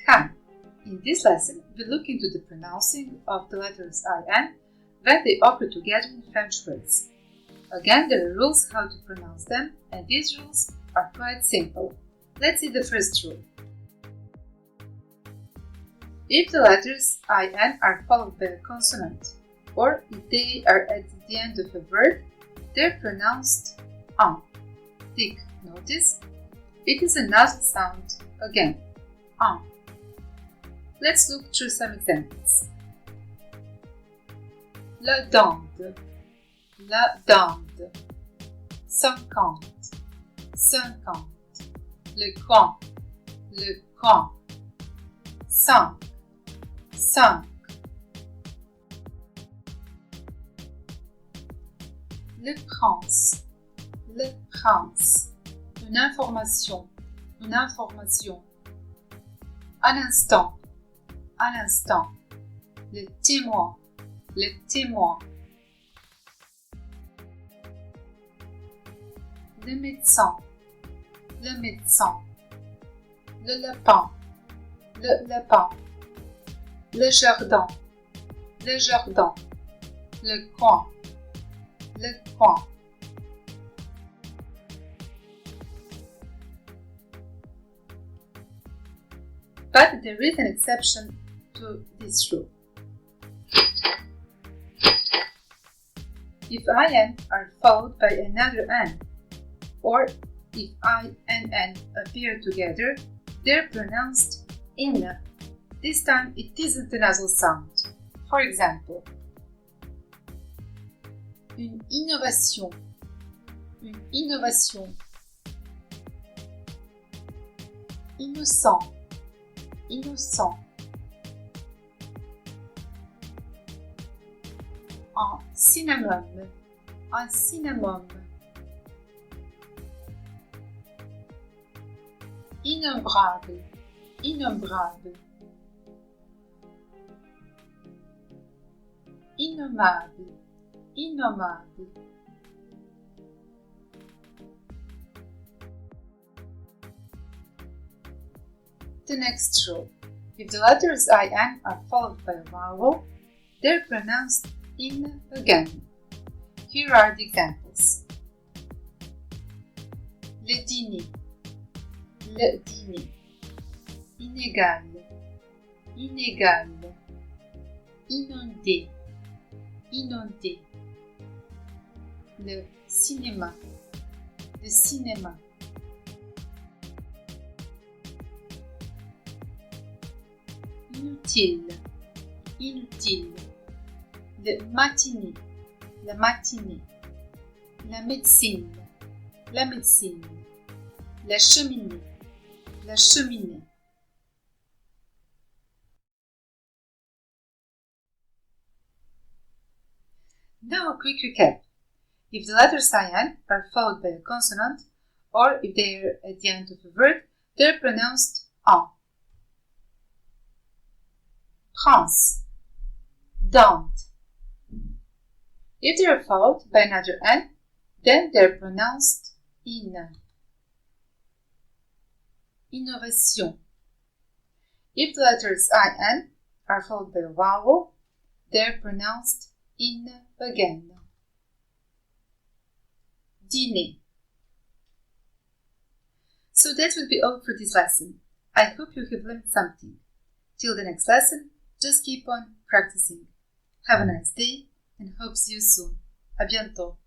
Hi! In this lesson, we look into the pronouncing of the letters IN when they occur together in French words. Again, there are rules how to pronounce them, and these rules are quite simple. Let's see the first rule. If the letters IN are followed by a consonant, or if they are at the end of a word, they're pronounced en. Take notice, it is a nasal sound again, en. Let's look through some examples. La dinde, la dinde, 50, 50, le coin, 5, 5. Le prince, une information, un instant, le témoin, le médecin, le lapin, le jardin, le coin, But there is an exception to this rule. If IN are followed by another N, or if I and N appear together, they're pronounced in. This time it isn't a nasal sound. For example, une innovation, innocent, un cinnamon, innombrable, innommable. The next rule. If the letters IN are followed by a vowel, they're pronounced in again. Here are the examples. Le dîner, inégal, inondé, le cinéma, inutile, le matinée, la médecine, la cheminée, Now a quick recap. If the letters IN are followed by a consonant, or if they are at the end of a word, they're pronounced en. Prince, dinde. If they are followed by another N, then they're pronounced in. Innovation. If the letters IN are followed by a vowel, they're pronounced in again. Dîner. So that will be all for this lesson. I hope you have learned something. Till the next lesson, just keep on practicing. Have a nice day and hope see you soon. À bientôt.